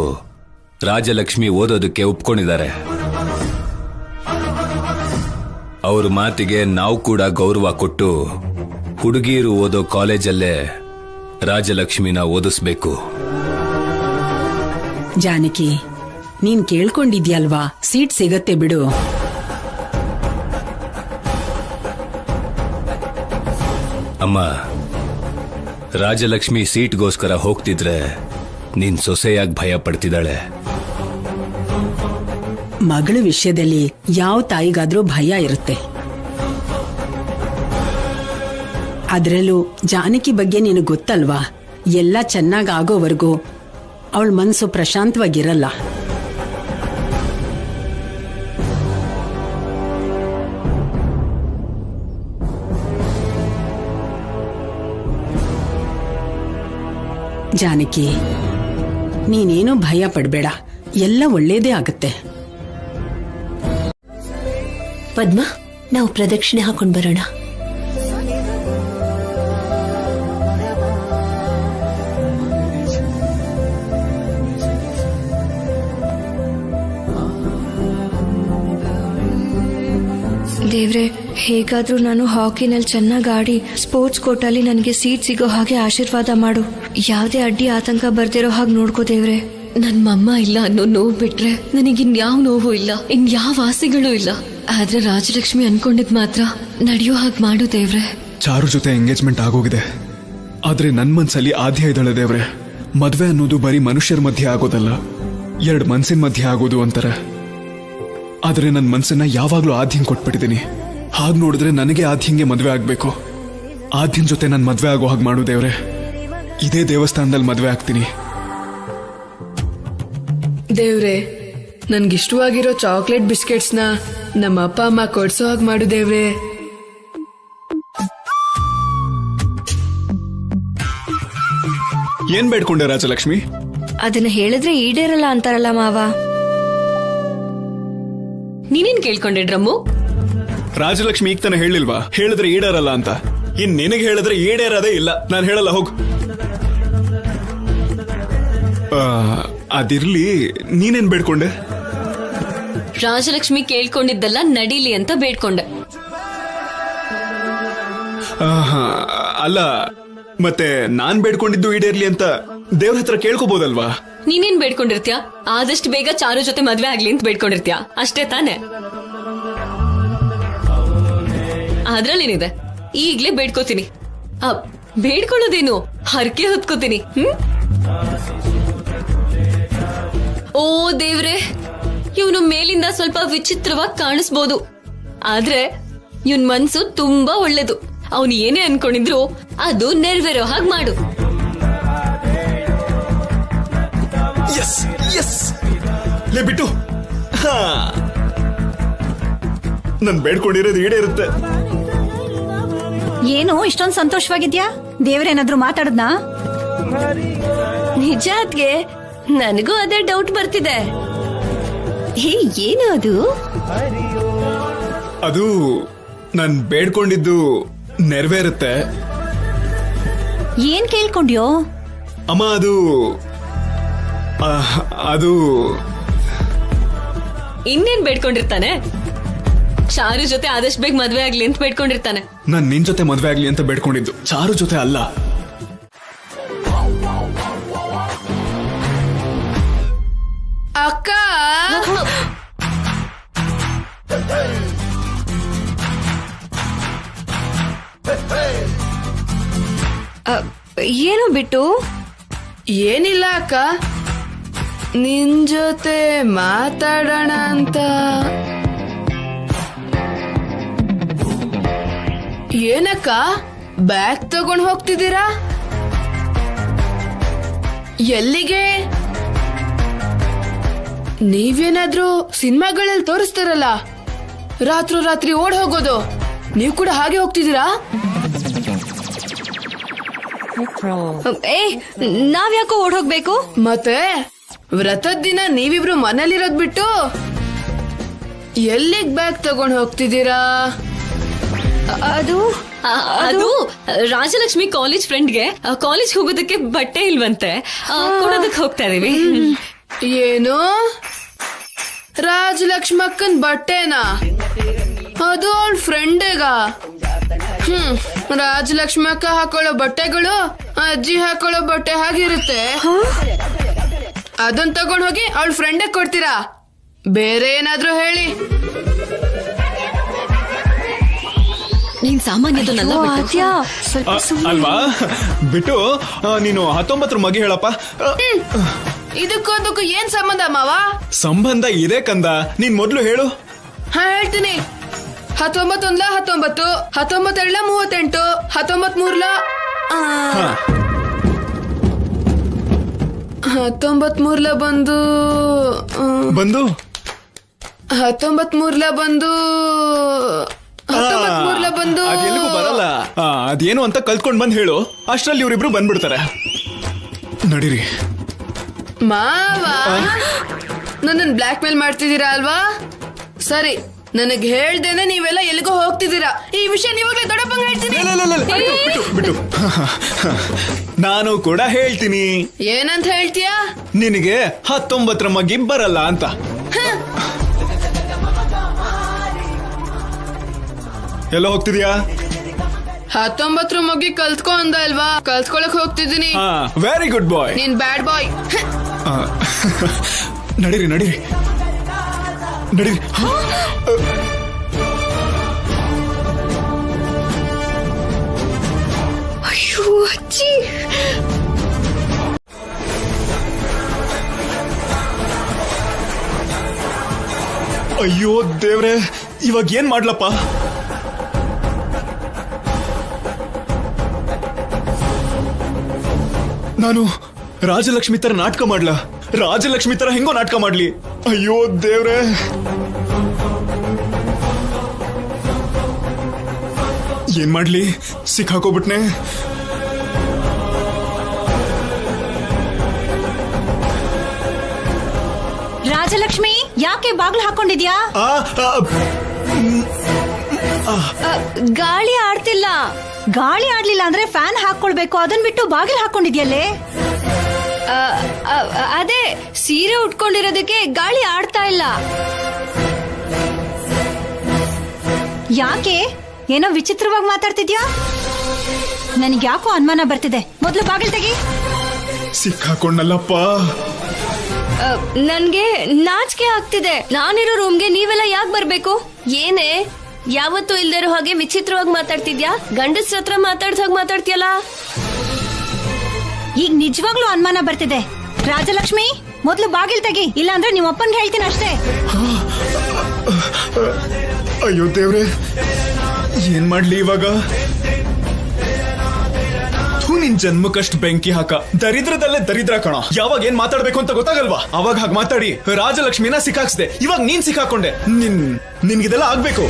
Speaker 7: ರಾಜಲಕ್ಷ್ಮಿ ಓದೋದಕ್ಕೆ ಒಪ್ಕೊಂಡಿದ್ದಾರೆ. ಅವ್ರ ಮಾತಿಗೆ ನಾವು ಕೂಡ ಗೌರವ ಕೊಟ್ಟು ಹುಡುಗಿಯರು ಓದೋ ಕಾಲೇಜಲ್ಲೇ ರಾಜಲಕ್ಷ್ಮಿನ ಓದಿಸ್ಬೇಕು.
Speaker 6: ಜಾನಕಿ, ನೀನ್ ಕೇಳ್ಕೊಂಡಿದ್ಯಲ್ವಾ, ಸೀಟ್ ಸಿಗತ್ತೆ ಬಿಡು.
Speaker 7: ಅಮ್ಮ, ರಾಜಲಕ್ಷ್ಮಿ ಸೀಟ್ಗೋಸ್ಕರ ಹೋಗ್ತಿದ್ರೆ ನೀನ್ ಸೊಸೆಯಾಗಿ ಭಯ ಪಡ್ತಿದ್ದಾಳೆ.
Speaker 6: ಮಗಳ ವಿಷಯದಲ್ಲಿ ಯಾವ ತಾಯಿಗಾದ್ರೂ ಭಯ ಇರುತ್ತೆ. ಅದ್ರಲ್ಲೂ ಜಾನಕಿ ಬಗ್ಗೆ ನಿನಗೆ ಗೊತ್ತಲ್ವಾ, ಎಲ್ಲ ಚೆನ್ನಾಗ್ ಆಗೋವರೆಗೂ ಅವಳ ಮನಸ್ಸು ಪ್ರಶಾಂತವಾಗಿರಲ್ಲ. ಜಾನಕಿ, ನೀನೇನೂ ಭಯ ಪಡ್ಬೇಡ, ಎಲ್ಲ ಒಳ್ಳೇದೇ ಆಗುತ್ತೆ.
Speaker 5: ಪದ್ಮ, ನಾವು ಪ್ರದಕ್ಷಿಣೆ ಹಾಕೊಂಡ್ ಬರೋಣ.
Speaker 8: ದೇವ್ರೆ, ಹೇಗಾದ್ರೂ ನಾನು ಹಾಕಿನಲ್ಲಿ ಚೆನ್ನಾಗಿ ಆಡಿ ಸ್ಪೋರ್ಟ್ಸ್ ಕೋರ್ಟಲ್ಲಿ ನನಗೆ ಸೀಟ್ ಸಿಗೋ ಹಾಗೆ ಆಶೀರ್ವಾದ ಮಾಡು. ಯಾವುದೇ ಅಡ್ಡಿ ಆತಂಕ ಬರ್ದಿರೋ ಹಾಗೆ ನೋಡ್ಕೋ ದೇವ್ರೆ.
Speaker 2: ನನ್ ಮಮ್ಮ ಇಲ್ಲ ಅನ್ನೋ ನೋವು ಬಿಟ್ರೆ ನನಗಿನ್ಯಾವ ನೋವು ಇಲ್ಲ, ಇನ್ಯಾವ ಆಸೆಗಳು ಇಲ್ಲ. ಆದ್ರೆ ರಾಜಲಕ್ಷ್ಮಿ ಅನ್ಕೊಂಡಿದ್ ಮಾತ್ರ ನಡೆಯೋ ಹಾಗೆ ಮಾಡು ದೇವ್ರೆ.
Speaker 1: ಚಾರು ಜೊತೆ ಎಂಗೇಜ್ಮೆಂಟ್ ಆಗೋಗಿದೆ, ಆದ್ರೆ ನನ್ ಮನ್ಸಲ್ಲಿ ಆದ್ಯ ಇದ್ದಾಳೆ ದೇವ್ರೆ. ಮದ್ವೆ ಅನ್ನೋದು ಬರೀ ಮನುಷ್ಯರ ಮಧ್ಯೆ ಆಗೋದಲ್ಲ, ಎರಡು ಮನ್ಸಿನ ಮಧ್ಯೆ ಆಗೋದು ಅಂತಾರೆ. ಆದ್ರೆ ನನ್ನ ಮನ್ಸನ್ನ ಯಾವಾಗ್ಲೂ ಆದ್ಯಂಗ್ ಕೊಟ್ಬಿಟ್ಟಿದ್ದೀನಿ. ಹಾಗೆ ನೋಡಿದ್ರೆ ನನಗೆ ಆದ್ಯಂಗೆ ಮದ್ವೆ ಆಗ್ಬೇಕು. ಆದ್ಯನ್ ಜೊತೆ ನನ್ ಮದ್ವೆ ಆಗೋ ಹಾಗೆ ಮಾಡು ದೇವ್ರೆ. ಇದೇ ದೇವಸ್ಥಾನದಲ್ಲಿ ಮದ್ವೆ ಆಗ್ತೀನಿ.
Speaker 8: ದೇವ್ರೆ, ನನ್ಗಿಷ್ಟವಾಗಿರೋ ಚಾಕ್ಲೇಟ್ ಬಿಸ್ಕೆಟ್ಸ್ನ ನಮ್ಮ ಅಪ್ಪ ಅಮ್ಮ ಕೊಡ್ಸೋ ಹಾಗೆ ಮಾಡು ದೇವ್ರೆ.
Speaker 1: ಏನ್ ಬೇಡ್ಕೊಂಡೆ ರಾಜಲಕ್ಷ್ಮಿ?
Speaker 8: ಅದನ್ನ ಹೇಳಿದ್ರೆ ಈಡೇರಲ್ಲ ಅಂತಾರಲ್ಲ ಮಾವ.
Speaker 2: ನೀನೇನ್ ಕೇಳ್ಕೊಂಡೆ ಡ್ರಮ್ಮು?
Speaker 1: ರಾಜಲಕ್ಷ್ಮಿ ಈಗ ತಾನೆ ಹೇಳಿಲ್ವಾ ಹೇಳಿದ್ರೆ ಈಡೇರಲ್ಲ ಅಂತ? ಇನ್ ನಿನಗೆ ಹೇಳಿದ್ರೆ ಈಡೇರದೇ ಇಲ್ಲ. ನಾನು ಹೇಳಲ್ಲ, ಹೋಗು. ಅದಿರ್ಲಿ, ನೀನೇನ್ ಬೇಡ್ಕೊಂಡೆ?
Speaker 2: ರಾಜಲಕ್ಷ್ಮಿ ಕೇಳ್ಕೊಂಡಿದ್ದೆಲ್ಲ ನಡೀಲಿ ಅಂತ ಬೇಡ್ಕೊಂಡೆ.
Speaker 1: ಅಲ್ಲ, ಮತ್ತೆ ನಾನ್ ಬೇಡ್ಕೊಂಡಿದ್ದು ಈಡೇರ್ಲಿ ಅಂತ ದೇವ್ರ ಹತ್ರ ಕೇಳ್ಕೋಬಹುದಲ್ವಾ?
Speaker 2: ನೀನೇನ್ ಬೇಡ್ಕೊಂಡಿರ್ತ್ಯಾ? ಆದಷ್ಟು ಬೇಗ ಚಾರು ಜೊತೆ ಮದ್ವೆ ಆಗ್ಲಿ ಅಂತ ಬೇಡ್ಕೊಂಡಿರ್ತ್ಯಾ, ಅಷ್ಟೇ ತಾನೆ? ಅದ್ರಲ್ಲೇನಿದೆ, ಈಗ್ಲೇ ಬೇಡ್ಕೋತೀನಿ. ಬೇಡ್ಕೊಳ್ಳೋದೇನು, ಹರಕೆ ಹೊತ್ಕೋತೀನಿ. ಓ ದೇವ್ರೆ, ಇವನು ಮೇಲಿಂದ ಸ್ವಲ್ಪ ವಿಚಿತ್ರವಾಗಿ ಕಾಣಿಸ್ಬೋದು, ಆದ್ರೆ ಇವನ್ ಮನ್ಸು ತುಂಬಾ ಒಳ್ಳೇದು. ಅವನು ಏನೇ ಅನ್ಕೊಂಡಿದ್ರು ಅದು ನೆರವೇರೋ ಹಾಗೆ ಮಾಡು.
Speaker 1: ಲೇ ಬಿಟ್ಟು, ನನ್ ಬೇಡ್ಕೊಂಡಿರೋದು ಈಡೇರುತ್ತೆ.
Speaker 4: ಏನು ಇಷ್ಟೊಂದು ಸಂತೋಷವಾಗಿದ್ಯಾ? ದೇವ್ರೇನಾದ್ರೂ ಮಾತಾಡದ್ನಾ?
Speaker 5: ನಿಜ ಅದ್ಗೆ, ನನಗೂ ಅದೇ ಡೌಟ್ ಬರ್ತಿದೆ. ಏನು ಅದು?
Speaker 1: ಅದು ನನ್ ಬೇಡ್ಕೊಂಡಿದ್ದು ನೆರವೇರುತ್ತೆ.
Speaker 4: ಏನ್ ಕೇಳ್ಕೊಂಡ್ಯೋ?
Speaker 1: ಅಮ್ಮ ಅದು
Speaker 2: ಇನ್ನೇನ್ ಬೇಡ್ಕೊಂಡಿರ್ತಾನೆ? ಚಾರು ಜೊತೆ ಆದಷ್ಟು ಬೇಗ ಮದ್ವೆ ಆಗ್ಲಿ ಅಂತ ಬೇಡ್ಕೊಂಡಿರ್ತಾನೆ.
Speaker 1: ನಾನ್ ನಿನ್ ಜೊತೆ ಮದ್ವೆ ಆಗ್ಲಿ ಅಂತ ಬೇಡ್ಕೊಂಡಿದ್ದು, ಚಾರು ಜೊತೆ ಅಲ್ಲ.
Speaker 3: ಅಕ್ಕ
Speaker 8: ಏನು ಬಿಟ್ಟು?
Speaker 3: ಏನಿಲ್ಲ ಅಕ್ಕ, ನಿನ್ ಜೊತೆ ಮಾತಾಡೋಣ ಅಂತ. ಏನಕ್ಕ ಬ್ಯಾಗ್ ತಗೊಂಡ್ ಹೋಗ್ತಿದ್ದೀರಾ? ಎಲ್ಲಿಗೆ? ನೀವೇನಾದ್ರೂ ಸಿನಿಮಾಗಳಲ್ಲಿ ತೋರಿಸ್ತಾರಲ್ಲ, ರಾತ್ರಿ ಓಡ್ ಹೋಗೋದು, ನೀವು ಕೂಡ ಹಾಗೆ ಹೋಗ್ತಿದ್ದೀರಾ?
Speaker 8: ಏ, ನಾವ್ಯಾಕೋ ಓಡ್ ಹೋಗ್ಬೇಕು?
Speaker 3: ಮತ್ತೆ ವ್ರತದ ದಿನ ನೀವಿಬ್ರು ಮನೇಲಿರೋದ್ ಬಿಟ್ಟು ಎಲ್ಲಿಗ್ ಬ್ಯಾಗ್ ತಗೊಂಡ್ ಹೋಗ್ತಿದ್ದೀರಾ?
Speaker 2: ಅದು ರಾಜಲಕ್ಷ್ಮಿ ಕಾಲೇಜ್ ಫ್ರೆಂಡ್ಗೆ ಕಾಲೇಜ್ ಹೋಗೋದಕ್ಕೆ ಬಟ್ಟೆ ಇಲ್ವಂತೆ, ಕೊಡೋದಕ್ಕೆ ಹೋಗ್ತಾ ಇದೀವಿ.
Speaker 3: ಏನು ರಾಜಲಕ್ಷ್ಮಕ್ಕನ್ ಬಟ್ಟೆನಾ? ಅದು ಅವಳ ಫ್ರೆಂಡೇಗ? ರಾಜಲಕ್ಷ್ಮಕ್ಕ ಹಾಕೊಳ್ಳೋ ಬಟ್ಟೆಗಳು ಅಜ್ಜಿ ಹಾಕೊಳ್ಳೋ ಬಟ್ಟೆ ಹಾಗಿರುತ್ತೆ. ಅದನ್ನ ತಗೊಂಡ್ ಹೋಗಿ ಅವಳ ಫ್ರೆಂಡ್ ಕೊಡ್ತೀರಾ? ಬೇರೆ ಏನಾದ್ರೂ ಹೇಳಿ.
Speaker 2: ನೀನ್ ಸಾಮಾನ್ಯದನ್ನೆಲ್ಲ
Speaker 1: ಅಲ್ವಾ ಬಿಟ್ಟು, ನೀನು 19 ಮಗಿ ಹೇಳಪ್ಪ.
Speaker 3: ಇದಕ್ಕೂ ಏನ್ ಸಂಬಂಧ ಮಾವ?
Speaker 1: ಸಂಬಂಧ ಇದೆ ಕಂದ, ನೀನ್ ಮೊದ್ಲು ಹೇಳು.
Speaker 3: ಹೇಳ್ತೀನಿ. 19 19 19 38 19 19 ಬಂದು 19 ಬಂದು
Speaker 1: ಅದೆಲ್ಲಿಗೂ ಬರಲ್ಲ. ಅದೇನು ಅಂತ ಕಲ್ತ್ಕೊಂಡ್ ಬಂದ್ ಹೇಳು, ಅಷ್ಟ್ರಲ್ಲಿ ಇವ್ರಿಬ್ರು ಬಂದ್ಬಿಡ್ತಾರೆ. ನಡೀರಿ.
Speaker 3: ಮಾವ ನನ್ನ ಬ್ಲಾಕ್ ಮೇಲ್ ಮಾಡ್ತಿದ್ದೀರಾ ಅಲ್ವಾ? ಸರಿ, ನನಗ್ ಹೇಳ್ದೇನೆ ನೀವೆಲ್ಲ ಎಲ್ಲಿಗೋ ಹೋಗ್ತಿದ್ದೀರಾ. ಈ ವಿಷಯ ನೀವಾಗ್ಲೇ ದೊಡ್ಡಪ್ಪಂಗ್ ಹೇಳ್ತೀನಿ.
Speaker 1: ಬಿಟ್ಟು ನಾನು ಕೂಡ ಹೇಳ್ತೀನಿ.
Speaker 3: ಏನಂತ ಹೇಳ್ತೀಯಾ?
Speaker 1: ನಿನಗೆ 19 ಮಗಿ ಬರಲ್ಲ ಅಂತ. ಎಲ್ಲ ಹೋಗ್ತಿದ್ಯಾ?
Speaker 3: 19 ಮಗಿ ಕಲ್ತ್ಕೊ ಅಂದ ಅಲ್ವಾ? ಕಲ್ತ್ಕೊಳಕ್ ಹೋಗ್ತಿದ್ದೀನಿ.
Speaker 1: ವೆರಿ ಗುಡ್ ಬಾಯ್.
Speaker 3: ನೀನ್ ಬ್ಯಾಡ್ ಬಾಯ್.
Speaker 1: ನಡೀರಿ.
Speaker 8: ಅಯ್ಯೋ ಅಜ್ಜಿ,
Speaker 1: ಅಯ್ಯೋ ದೇವ್ರೆ, ಇವಾಗ ಏನ್ ಮಾಡ್ಲಪ್ಪ? ನಾನು ರಾಜಲಕ್ಷ್ಮಿ ತರ ನಾಟಕ ಮಾಡ್ಲ? ರಾಜಲಕ್ಷ್ಮಿ ತರ ಹೆಂಗೋ ನಾಟಕ ಮಾಡ್ಲಿ? ಅಯ್ಯೋ ದೇವ್ರೆ, ಏನ್ ಮಾಡ್ಲಿ? ಸಿಕ್ಕಾಕೋಬಿಟ್ನೆ.
Speaker 4: ರಾಜಲಕ್ಷ್ಮಿ, ಯಾಕೆ ಬಾಗ್ಲು ಹಾಕೊಂಡಿದ್ಯಾ?
Speaker 8: ಗಾಳಿ ಆಡ್ತಿಲ್ಲ.
Speaker 4: ಗಾಳಿ ಆಡ್ಲಿಲ್ಲ ಅಂದ್ರೆ ಫ್ಯಾನ್ ಹಾಕೊಳ್ಬೇಕು, ಅದನ್ ಬಿಟ್ಟು ಬಾಗಿಲು ಹಾಕೊಂಡಿದ್ಯಲ್ಲೇ?
Speaker 8: ಅದೇ ಸೀರೆ ಉಟ್ಕೊಂಡಿರೋದಕ್ಕೆ ಗಾಳಿ ಆಡ್ತಾ ಇಲ್ಲ.
Speaker 4: ಯಾಕೆ ಏನೋ ವಿಚಿತ್ರವಾಗಿ ಮಾತಾಡ್ತಿದ್ಯಾ? ನನಗೆ ಯಾಕೋ ಅನುಮಾನ ಬರ್ತಿದೆ. ಮೊದ್ಲು ಬಾಗಿಲು ತೆಗಿ.
Speaker 1: ಸಿಕ್ಕಾಕೊಂಡಲ್ಲಪ್ಪ.
Speaker 8: ನನ್ಗೆ ನಾಚಿಕೆ ಆಗ್ತಿದೆ. ನಾನಿರೋ ರೂಮ್ಗೆ ನೀವೆಲ್ಲ ಯಾಕೆ ಬರ್ಬೇಕು?
Speaker 5: ಏನೇ ಯಾವತ್ತೂ ಇಲ್ದಿರೋ ಹಾಗೆ ವಿಚಿತ್ರವಾಗಿ ಮಾತಾಡ್ತಿದ್ಯಾ? ಗಂಡಸ್ರ ಹತ್ರ ಮಾತಾಡ್ದಾಗ ಮಾತಾಡ್ತೀಯಲ್ಲ.
Speaker 4: ಈಗ ನಿಜವಾಗ್ಲೂ ಅನುಮಾನ ಬರ್ತಿದೆ. ರಾಜಲಕ್ಷ್ಮಿ, ಮೊದ್ಲು ಬಾಗಿಲು ತೆಗಿ, ಇಲ್ಲಾಂದ್ರೆ ನಿಮ್ಮ ಅಪ್ಪನ್ಗೆ ಹೇಳ್ತೀನಿ ಅಷ್ಟೇ.
Speaker 1: ಅಯ್ಯೋ ದೇವ್ರೆ, ಏನ್ ಮಾಡ್ಲಿ ಇವಾಗ? ನಿನ್ ಜನ್ಮಕ್ಕಷ್ಟು ಬೆಂಕಿ ಹಾಕ. ದರಿದ್ರದಲ್ಲೇ ದರಿದ್ರ ಕಣ. ಯಾವಾಗ ಏನ್ ಮಾತಾಡ್ಬೇಕು ಅಂತ ಗೊತ್ತಾಗಲ್ವಾ? ಅವಾಗ ಹಾಗೆ ಮಾತಾಡಿ ರಾಜಲಕ್ಷ್ಮಿನ ಸಿಕ್ಕಾಕ್ಸ್ದೆ. ಇವಾಗ ನೀನ್ ಸಿಕ್ಕಾಕೊಂಡೆ. ನಿನ್ಗಿದೆಲ್ಲ ಆಗ್ಬೇಕು.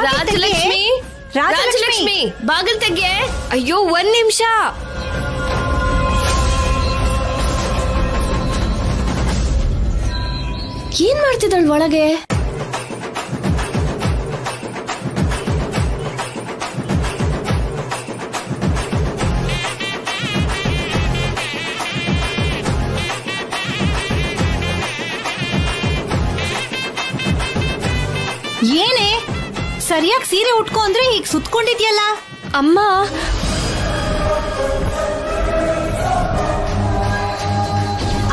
Speaker 5: ರಾಜಲಕ್ಷ್ಮಿ, ರಾಜಲಕ್ಷ್ಮಿ, ಬಾಗಿಲು ತೆಗೆ.
Speaker 8: ಅಯ್ಯೋ, 1 ನಿಮಿಷ.
Speaker 5: ಏನ್ ಮಾಡ್ತಿದ್ದಾಳ ಒಳಗೆ?
Speaker 4: ಏನೇ ಸರಿಯಾಗಿ ಸೀರೆ ಉಟ್ಕೋ ಅಂದ್ರೆ ಈಗ ಸುತ್ಕೊಂಡಿದ್ಯಲ್ಲ.
Speaker 8: ಅಮ್ಮ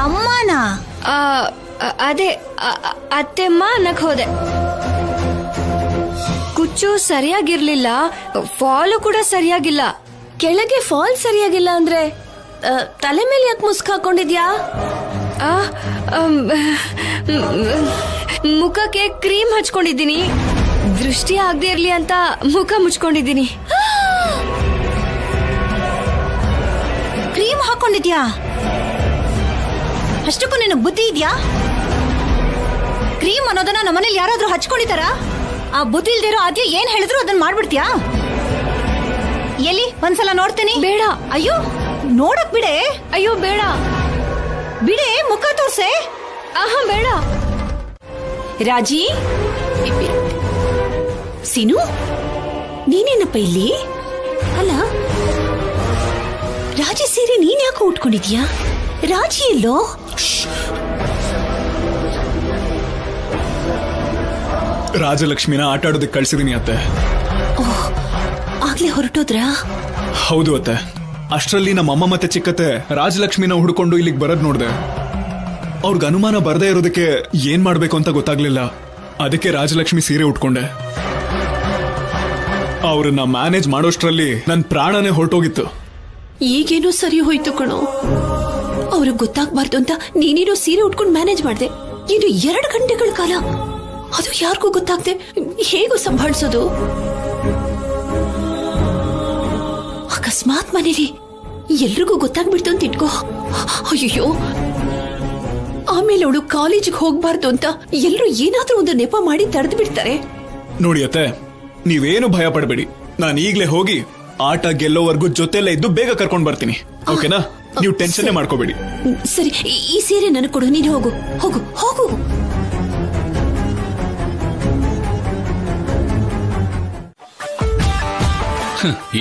Speaker 4: ಅಮ್ಮನಾ?
Speaker 8: ಅದೇ ಅತ್ತೆಮ್ಮ ಅನ್ನಕ್ ಹೋದೆ. ಕುಚ್ಚು ಸರಿಯಾಗಿರ್ಲಿಲ್ಲ, ಫಾಲು ಕೂಡ ಸರಿಯಾಗಿಲ್ಲ.
Speaker 5: ಕೆಳಗೆ ಫಾಲ್ ಸರಿಯಾಗಿಲ್ಲ ಅಂದ್ರೆ ತಲೆ ಮೇಲೆ ಯಾಕೆ ಮುಸ್ಕ್ ಹಾಕೊಂಡಿದ್ಯಾ?
Speaker 8: ಮುಖಕ್ಕೆ ಕ್ರೀಮ್ ಹಚ್ಕೊಂಡಿದ್ದೀನಿ. ದೃಷ್ಟಿ ಆಗದೆ ಇರ್ಲಿ ಅಂತ ಮುಖ ಮುಚ್ಕೊಂಡಿದ್ದೀನಿ.
Speaker 4: ಕ್ರೀಮ್ ಹಾಕೊಂಡಿದ್ಯಾ? ಅಷ್ಟಕ್ಕೂ ನಿನಗ್ ಬುದ್ಧಿ ಇದ್ಯಾ? ಕ್ರೀಮ್ ಅನ್ನೋದನ್ನ ನಮ್ಮನೇಲಿ ಯಾರಾದ್ರೂ ಹಚ್ಕೊಂಡಿದಾರ? ಆ ಬುದ್ಧಿ ಇಲ್ದಿರೋ ಆದ್ಯ ಏನ್ ಹೇಳಿದ್ರು ಅದನ್ನ ಮಾಡ್ಬಿಡ್ತೀಯಾ? ಎಲ್ಲಿ ಒಂದ್ಸಲ ನೋಡ್ತೀನಿ.
Speaker 8: ಬೇಡ.
Speaker 4: ಅಯ್ಯೋ ನೋಡಕ್ ಬಿಡೆ.
Speaker 8: ಅಯ್ಯೋ ಬೇಡ
Speaker 4: ಬಿಡೆ, ಮುಖ ತೋರ್ಸೆ.
Speaker 8: ಆಹಾ ಬೇಡ.
Speaker 4: ರಾಜಿ, ಸೀನು, ನೀನೇನಪ್ಪ ಇಲ್ಲಿ? ಅಲ್ಲ, ರಾಜಿ ಸೀರೆ ನೀನ್ ಯಾಕೆ ಉಟ್ಕೊಂಡಿದ್ಯಾ? ರಾಜಿ ಎಲ್ಲೋ?
Speaker 1: ರಾಜಲಕ್ಷ್ಮಿನ ಆಟ ಆಡೋದಕ್ಕೆ ಕಳ್ಸಿದೀನಿ ಅತ್ತೆ.
Speaker 4: ಆಗ್ಲೇ ಹೊರಟೋದ್ರಾ?
Speaker 1: ಹೌದು ಅತ್ತೆ. ಅಷ್ಟರಲ್ಲಿ ನಮ್ಮಮ್ಮ ಮತ್ತೆ ಚಿಕ್ಕತ್ತೆ ರಾಜಲಕ್ಷ್ಮಿನ ಹುಡ್ಕೊಂಡು ಇಲ್ಲಿಗೆ ಬರೋದ್ ನೋಡ್ದೆ. ಅವ್ರಿಗೆ ಅನುಮಾನ ಬರದೇ ಇರೋದಕ್ಕೆ ಏನ್ ಮಾಡ್ಬೇಕು ಅಂತ ಗೊತ್ತಾಗ್ಲಿಲ್ಲ. ಅದಕ್ಕೆ ರಾಜಲಕ್ಷ್ಮಿ ಸೀರೆ ಉಟ್ಕೊಂಡೆ. ಅವ್ರನ್ನ ಮ್ಯಾನೇಜ್ ಮಾಡೋಷ್ಟ್ರಲ್ಲಿ ನನ್ ಪ್ರಾಣನೇ ಹೊರಟೋಗಿತ್ತು.
Speaker 4: ಈಗೇನೋ ಸರಿ ಹೋಯ್ತು ಕಣೋ. ಅವ್ರಿಗೆ ಗೊತ್ತಾಗ್ಬಾರ್ದು ಅಂತ ನೀನೇನೋ ಸೀರೆ ಉಟ್ಕೊಂಡು ಮ್ಯಾನೇಜ್ ಮಾಡ್ದೆ. ಇನ್ನು 2 ಗಂಟೆಗಳ ಕಾಲ ಅದು ಯಾರಿಗೂ ಗೊತ್ತಾಗ್ದೆ ಹೇಗೂ ಸಂಭಾಳಿಸೋದು? ಅಕಸ್ಮಾತ್ ಮನೇಲಿ ಎಲ್ರಿಗೂ ಗೊತ್ತಾಗ್ಬಿಡ್ತು ಅಂತ ಇಟ್ಕೋ. ಅಯ್ಯೋ, ಆಮೇಲೆ ಅವಳು ಕಾಲೇಜಿಗೆ ಹೋಗ್ಬಾರ್ದು ಅಂತ ಎಲ್ರು ಏನಾದ್ರೂ ಒಂದು ನೆಪ ಮಾಡಿ ತಡೆದು ಬಿಡ್ತಾರೆ.
Speaker 1: ನೋಡಿ ಅತ್ತೆ, ನೀವೇನು ಭಯ ಪಡಬೇಡಿ. ನಾನು ಈಗ್ಲೇ ಹೋಗಿ ಆಟ ಗೆಲ್ಲೋವರೆಗೂ ಜೊತೆಲ್ಲೇ ಇದ್ದು ಬೇಗ ಕರ್ಕೊಂಡ್ ಬರ್ತೀನಿ. ಓಕೆನಾ? ನೀವು ಟೆನ್ಷನ್ ಮಾಡ್ಕೋಬೇಡಿ.
Speaker 4: ಸರಿ, ಈ ಸೀರೆ ನನಗೆ ಕೊಡು. ನೀನು ಹೋಗು ಹೋಗು ಹೋಗು.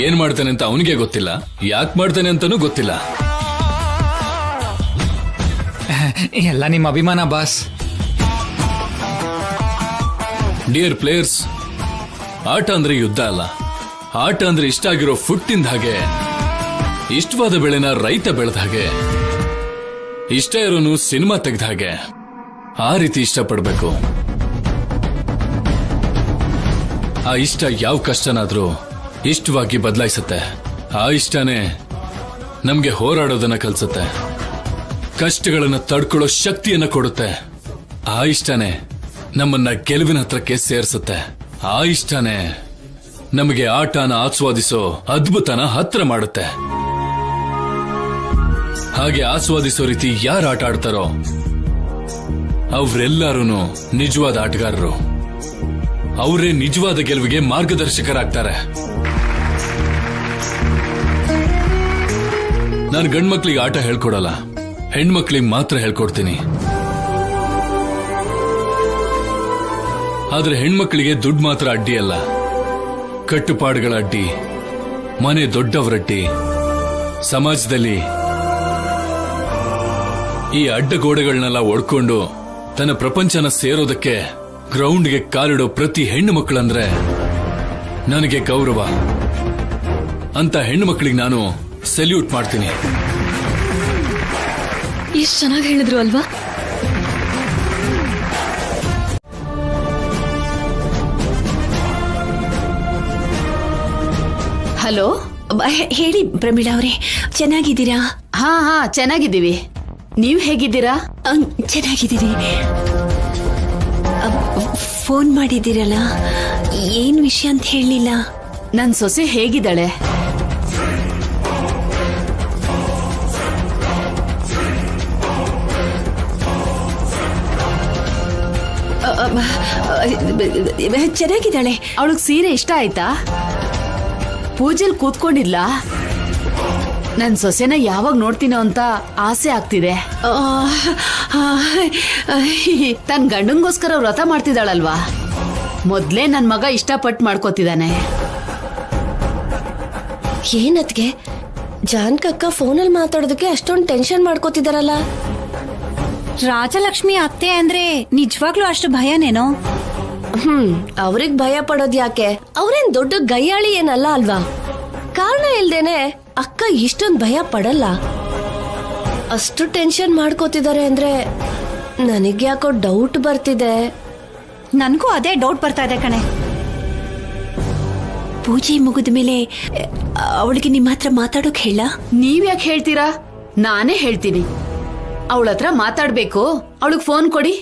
Speaker 7: ಏನ್ ಮಾಡ್ತಾನೆ ಅಂತ ಅವನಿಗೆ ಗೊತ್ತಿಲ್ಲ, ಯಾಕೆ ಮಾಡ್ತಾನೆ ಅಂತಾನೂ ಗೊತ್ತಿಲ್ಲ.
Speaker 9: ಎಲ್ಲ ನಿಮ್ಮ ಅಭಿಮಾನ ಬಾಸ್.
Speaker 7: ಡಿಯರ್ ಪ್ಲೇಯರ್ಸ್, ಆಟ ಅಂದ್ರೆ ಯುದ್ಧ ಅಲ್ಲ. ಆಟ ಅಂದ್ರೆ ಇಷ್ಟ ಆಗಿರೋ ಫುಡ್ ತಿಂದ ಹಾಗೆ, ಇಷ್ಟವಾದ ಬೆಳೆನ ರೈತ ಬೆಳೆದ ಹಾಗೆ, ಇಷ್ಟ ಇರೋನು ಸಿನಿಮಾ ತೆಗೆದ ಹಾಗೆ. ಆ ರೀತಿ ಇಷ್ಟಪಡ್ಬೇಕು. ಆ ಇಷ್ಟ ಯಾವ ಕಷ್ಟನಾದ್ರೂ ಇಷ್ಟವಾಗಿ ಬದಲಾಯಿಸುತ್ತೆ. ಆ ಇಷ್ಟನೇ ನಮ್ಗೆ ಹೋರಾಡೋದನ್ನ ಕಲಿಸುತ್ತೆ, ಕಷ್ಟಗಳನ್ನ ತಡ್ಕೊಳ್ಳೋ ಶಕ್ತಿಯನ್ನ ಕೊಡುತ್ತೆ. ಆ ಇಷ್ಟನೇ ನಮ್ಮನ್ನ ಗೆಲುವಿನ ಹತ್ರಕ್ಕೆ ಸೇರಿಸುತ್ತೆ. ಆ ಇಷ್ಟನೇ ನಮಗೆ ಆಟನ ಆಸ್ವಾದಿಸೋ ಅದ್ಭುತನ ಹತ್ರ ಮಾಡುತ್ತೆ. ಹಾಗೆ ಆಸ್ವಾದಿಸೋ ರೀತಿ ಯಾರು ಆಟ ಆಡ್ತಾರೋ ಅವರೆಲ್ಲರೂ ನಿಜವಾದ ಆಟಗಾರರು. ಅವರೇ ನಿಜವಾದ ಗೆಲುವಿಗೆ ಮಾರ್ಗದರ್ಶಕರಾಗ್ತಾರೆ. ನಾನು ಗಂಡ್ಮಕ್ಳಿಗೆ ಆಟ ಹೇಳ್ಕೊಡಲ್ಲ, ಹೆಣ್ಮಕ್ಳಿಗೆ ಮಾತ್ರ ಹೇಳ್ಕೊಡ್ತೀನಿ. ಆದ್ರೆ ಹೆಣ್ಮಕ್ಳಿಗೆ ದುಡ್ಡು ಮಾತ್ರ ಅಡ್ಡಿ ಅಲ್ಲ, ಕಟ್ಟುಪಾಡುಗಳ ಅಡ್ಡಿ, ಮನೆ ದೊಡ್ಡವರಡ್ಡಿ. ಸಮಾಜದಲ್ಲಿ ಈ ಅಡ್ಡಗೋಡೆಗಳನ್ನೆಲ್ಲ ಒಡ್ಕೊಂಡು ತನ್ನ ಪ್ರಪಂಚನ ಸೇರೋದಕ್ಕೆ ಗ್ರೌಂಡ್ಗೆ ಕಾಲಿಡೋ ಪ್ರತಿ ಹೆಣ್ಣು ಮಕ್ಕಳಂದ್ರೆ ನನಗೆ ಗೌರವ. ಅಂತ ಹೆಣ್ಣು ಮಕ್ಕಳಿಗೆ ನಾನು ಸೆಲ್ಯೂಟ್ ಮಾಡ್ತೀನಿ.
Speaker 2: ಎಷ್ಟು ಚೆನ್ನಾಗಿ ಹೇಳಿದ್ರು ಅಲ್ವಾ?
Speaker 4: ಹಲೋ, ಹೇಳಿ ಪ್ರಮೀಳಾ ಅವರೇ, ಚೆನ್ನಾಗಿದ್ದೀರಾ?
Speaker 3: ಹಾ ಚೆನ್ನಾಗಿದ್ದೀವಿ. ನೀವ್ ಹೇಗಿದ್ದೀರಾ?
Speaker 4: ಚೆನ್ನಾಗಿದ್ದೀರಿ. ಫೋನ್ ಮಾಡಿದ್ದೀರಲ್ಲ, ಏನ್ ವಿಷಯ ಅಂತ ಹೇಳಲಿಲ್ಲ.
Speaker 3: ನನ್ ಸೊಸೆ ಹೇಗಿದ್ದಾಳೆ?
Speaker 4: ಚೆನ್ನಾಗಿದ್ದಾಳೆ.
Speaker 3: ಅವಳಿಗೆ ಸೀರೆ ಇಷ್ಟ ಆಯ್ತಾ? ಪೂಜೆಲ್ ಕೂತ್ಕೊಂಡಿಲ್ಲ. ನನ್ ಸೊಸೆನ ಯಾವಾಗ ನೋಡ್ತೀನೋ ಅಂತ ಆಸೆ ಆಗ್ತಿದೆ. ತನ್ ಗಂಡಂಗೋಸ್ಕರ ವ್ರತ ಮಾಡ್ತಿದ್ದಾಳಲ್ವಾ, ಮೊದ್ಲೇ ನನ್ ಮಗ ಇಷ್ಟಪಟ್ಟು ಮಾಡ್ಕೋತಿದ್ದಾನೆ.
Speaker 5: ಏನತ್ಗೆ ಜಾನ್ಕಕ್ಕ ಫೋನಲ್ಲಿ ಮಾತಾಡೋದಕ್ಕೆ ಅಷ್ಟೊಂದು ಟೆನ್ಷನ್ ಮಾಡ್ಕೋತಿದಾರಲ್ಲ?
Speaker 4: ರಾಜಲಕ್ಷ್ಮಿ ಅತ್ತೆ ಅಂದ್ರೆ ನಿಜವಾಗ್ಲೂ ಅಷ್ಟು ಭಯನೇನೋ?
Speaker 5: ಅವ್ರಿಗ್ ಭಯ ಪಡೋದ್ ಯಾಕೆ? ಅವ್ರೇನ್ ದೊಡ್ಡ ಗಯ್ಯಾಳಿ ಏನಲ್ಲ ಅಲ್ವಾ? ಕಾರಣ ಇಲ್ದೇನೆ ಅಕ್ಕ ಇಷ್ಟೊಂದ್ ಭಯ ಪಡಲ್ಲ. ಅಷ್ಟು ಟೆನ್ಷನ್ ಮಾಡ್ಕೋತಿದ್ದಾರೆ ಅಂದ್ರೆ ನನಗ್ಯಾಕೋ ಡೌಟ್ ಬರ್ತಿದೆ.
Speaker 4: ನನ್ಗೂ ಅದೇ ಡೌಟ್ ಬರ್ತಾ ಇದೆ ಕಣೆ. ಪೂಜೆ ಮುಗಿದ ಮೇಲೆ ಅವಳಿಗೆ ನಿಮ್ಮ ಹತ್ರ ಮಾತಾಡೋಕ್ ಹೇಳ?
Speaker 3: ನೀವ್ಯಾಕೆ ಹೇಳ್ತೀರಾ? ನಾನೇ ಹೇಳ್ತೀನಿ. ಅವಳ ಹತ್ರ ಮಾತಾಡ್ಬೇಕು, ಅವಳಿಗೆ ಫೋನ್ ಕೊಡಿ.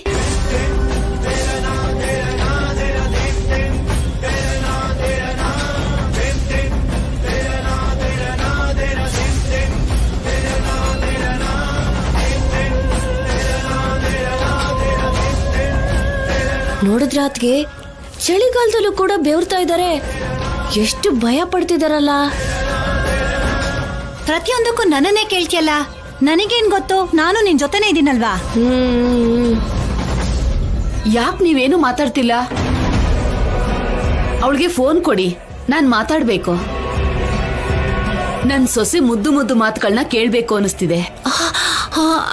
Speaker 5: ನೋಡಿದ್ರಾತ್ಗೆ ಚಳಿಗಾಲದಲ್ಲೂ ಕೂಡ ಬೆವರ್ತಾ ಇದ್ದಾರೆ. ಎಷ್ಟು ಭಯ ಪಡ್ತಿದಾರಲ್ಲ.
Speaker 4: ಪ್ರತಿಯೊಂದಕ್ಕೂ ನನ್ನನ್ನೇ ಕೇಳ್ತಿಯಲ್ಲ, ನನಗೇನ್ ಗೊತ್ತು? ನಾನು ನಿನ್ ಜೊತೆನೇ ಇದೀನಲ್ವಾ.
Speaker 3: ಯಾಕೆ ನೀವೇನು ಮಾತಾಡ್ತಿಲ್ಲ? ಅವಳಿಗೆ ಫೋನ್ ಕೊಡಿ, ನಾನ್ ಮಾತಾಡ್ಬೇಕು. ನನ್ ಸೊಸೆ ಮುದ್ದು ಮುದ್ದು ಮಾತುಗಳನ್ನ ಕೇಳ್ಬೇಕು ಅನಿಸ್ತಿದೆ.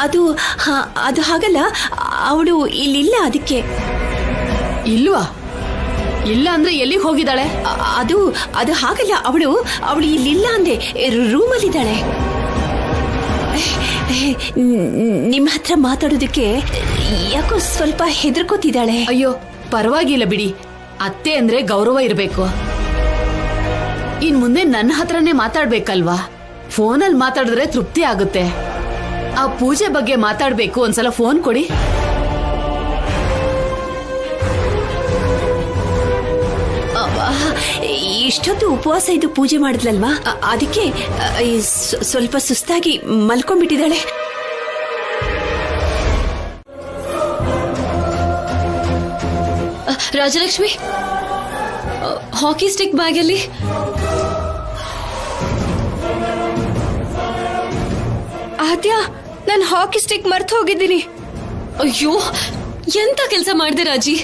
Speaker 4: ಅದು ಅದು ಹಾಗಲ್ಲ, ಅವಳು ಇಲ್ಲಿಲ್ಲ. ಅದಕ್ಕೆ.
Speaker 3: ಇಲ್ವಾ? ಇಲ್ಲ ಅಂದ್ರೆ ಎಲ್ಲಿಗೆ ಹೋಗಿದ್ದಾಳೆ?
Speaker 4: ಅದು ಅದು ಹಾಗಲ್ಲ, ಅವಳು ಇಲ್ಲಿಲ್ಲ ಅಂದೆ, ರೂಮಲ್ಲಿದ್ದಾಳೆ. ನಿಮ್ಮ ಹತ್ರ ಮಾತಾಡೋದಕ್ಕೆ ಯಾಕೋ ಸ್ವಲ್ಪ ಹೆದರ್ಕೋತಿದ್ದಾಳೆ.
Speaker 3: ಅಯ್ಯೋ ಪರವಾಗಿಲ್ಲ ಬಿಡಿ, ಅತ್ತೆ ಅಂದ್ರೆ ಗೌರವ ಇರಬೇಕು. ಇನ್ ಮುಂದೆ ನನ್ನ ಹತ್ರನೇ ಮಾತಾಡ್ಬೇಕಲ್ವಾ? ಫೋನಲ್ಲಿ ಮಾತಾಡಿದ್ರೆ ತೃಪ್ತಿ ಆಗುತ್ತೆ. ಆ ಪೂಜೆ ಬಗ್ಗೆ ಮಾತಾಡ್ಬೇಕು, ಒಂದ್ಸಲ ಫೋನ್ ಕೊಡಿ.
Speaker 4: ಇಷ್ಟೊತ್ತು ಉಪವಾಸ ಇದು ಪೂಜೆ ಮಾಡಿದ್ಲಲ್ವಾ, ಅದಕ್ಕೆ ಸ್ವಲ್ಪ ಸುಸ್ತಾಗಿ ಮಲ್ಕೊಂಡ್ಬಿಟ್ಟಿದ್ದಾಳೆ.
Speaker 2: ರಾಜಲಕ್ಷ್ಮಿ, ಹಾಕಿ ಸ್ಟಿಕ್ ಬ್ಯಾಗಲ್ಲಿ.
Speaker 8: ಆದ್ಯ, ನಾನು ಹಾಕಿ ಸ್ಟಿಕ್ ಮರ್ತು ಹೋಗಿದ್ದೀನಿ.
Speaker 2: ಅಯ್ಯೋ, ಎಂತ ಕೆಲಸ ಮಾಡಿದೆ ರಾಜಿ.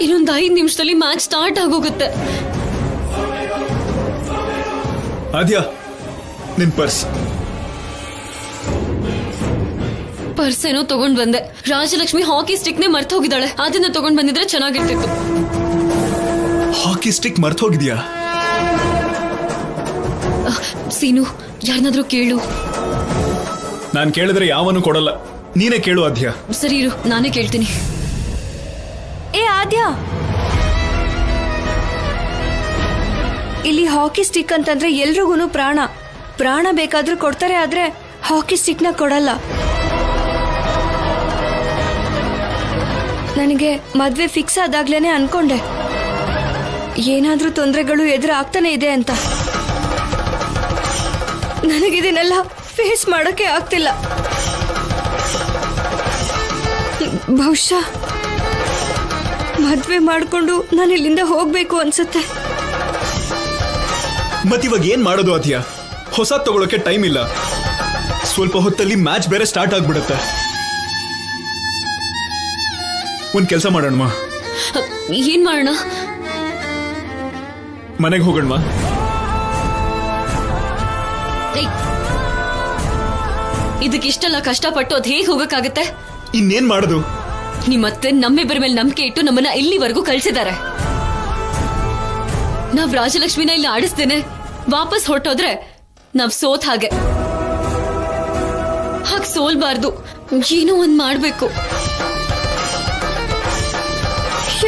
Speaker 2: ಇನ್ನೊಂದು 5 ನಿಮಿಷದಲ್ಲಿ ಮ್ಯಾಚ್ ಸ್ಟಾರ್ಟ್ ಆಗೋಗುತ್ತೆ.
Speaker 1: ಆದ್ಯ, ನಿನ್ ಪರ್ಸ್
Speaker 2: ಏನೋ ತಗೊಂಡ್ ಬಂದೆ. ರಾಜಲಕ್ಷ್ಮಿ ಹಾಕಿ ಸ್ಟಿಕ್ ನೇ ಮರ್ತು ಹೋಗಿದ್ದಾಳೆ. ಅದನ್ನ ತಗೊಂಡ್ ಬಂದಿದ್ರೆ ಚೆನ್ನಾಗಿರ್ತಿತ್ತು.
Speaker 1: ಹಾಕಿ ಸ್ಟಿಕ್ ಮರ್ತು ಹೋಗಿದ್ಯಾ?
Speaker 2: ಸೀನು, ಯಾರನ್ನಾದ್ರೂ ಕೇಳು.
Speaker 1: ನಾನ್ ಕೇಳಿದ್ರೆ ಯಾವನು ಕೊಡಲ್ಲ, ನೀನೇ ಕೇಳು ಆದ್ಯ.
Speaker 2: ಸರಿ ಇರು, ನಾನೇ ಕೇಳ್ತೀನಿ.
Speaker 8: ಏ ಆದ್ಯ, ಇಲ್ಲಿ ಹಾಕಿ ಸ್ಟಿಕ್ ಅಂತಂದ್ರೆ ಎಲ್ರಿಗೂ ಪ್ರಾಣ ಬೇಕಾದ್ರೂ ಕೊಡ್ತಾರೆ, ಆದ್ರೆ ಹಾಕಿ ಸ್ಟಿಕ್ ನ ಕೊಡಲ್ಲ. ನನಗೆ ಮದ್ವೆ ಫಿಕ್ಸ್ ಆದಾಗ್ಲೇನೆ ಅನ್ಕೊಂಡೆ ಏನಾದ್ರೂ ತೊಂದರೆಗಳು ಎದುರಾಗ್ತಾನೆ ಇದೆ ಅಂತ. ನನಗಿದನ್ನೆಲ್ಲ ಫೇಸ್ ಮಾಡೋಕೆ ಆಗ್ತಿಲ್ಲ. ಬಹುಶಃ ಮದ್ವೆ ಮಾಡ್ಕೊಂಡು ನಾನು ಇಲ್ಲಿಂದ ಹೋಗ್ಬೇಕು ಅನ್ಸುತ್ತೆ.
Speaker 1: ಮತ್ತಿವಾಗ ಏನ್ ಮಾಡೋದು ಆದ್ಯ? ಹೊಸ ತಗೊಳಕ್ಕೆ ಟೈಮ್ ಇಲ್ಲ. ಸ್ವಲ್ಪ ಹೊತ್ತಲ್ಲಿ ಮ್ಯಾಚ್ ಬೇರೆ ಸ್ಟಾರ್ಟ್ ಆಗ್ಬಿಡುತ್ತೆ. ಒಂದ್ ಕೆಲಸ ಮಾಡೋಣ.
Speaker 2: ಏನ್ ಮಾಡೋಣ?
Speaker 1: ಮನೆಗೆ ಹೋಗೋಣ.
Speaker 2: ಇದಕ್ಕಿಷ್ಟೆಲ್ಲ ಕಷ್ಟಪಟ್ಟು ಅದ್ ಹೇಗ್ ಹೋಗಕ್ಕಾಗತ್ತೆ?
Speaker 1: ಇನ್ನೇನ್ ಮಾಡೋದು?
Speaker 2: ನಿಮ್ಮತ್ತೆ ನಮ್ಮಿಬ್ಬರ ಮೇಲೆ ನಂಬಿಕೆ ಇಟ್ಟು ನಮ್ಮನ್ನ ಇಲ್ಲಿವರೆಗೂ ಕಳ್ಸಿದ್ದಾರೆ. ನಾವ್ ರಾಜಲಕ್ಷ್ಮಿನ ಇಲ್ಲಿ ಆಡಿಸ್ತೇನೆ ವಾಪಸ್ ಹೊರಟೋದ್ರೆ ನಾವ್ ಸೋತ್ ಹಾಗೆ. ಹಾಗೆ ಸೋಲ್ಬಾರ್ದು, ಏನೋ ಒಂದ್ ಮಾಡ್ಬೇಕು.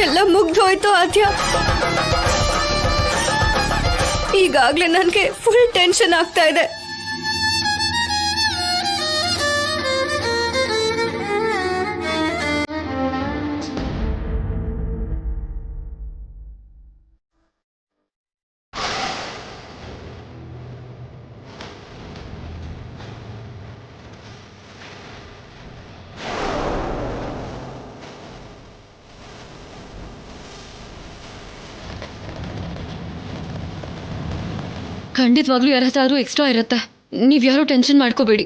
Speaker 8: ಎಲ್ಲ ಮುಗ್ದೋಯ್ತು ಆದ್ಯ. ಈಗಾಗ್ಲೇ ನನ್ಗೆ ಫುಲ್ ಟೆನ್ಷನ್ ಆಗ್ತಾ ಇದೆ.
Speaker 2: ಖಂಡಿತವಾಗ್ಲೂ ಯಾರ ಹತ್ರ ಎಕ್ಸ್ಟ್ರಾ ಇರತ್ತೆ. ನೀವ್ ಯಾರು ಟೆನ್ಷನ್ ಮಾಡ್ಕೋಬೇಡಿ.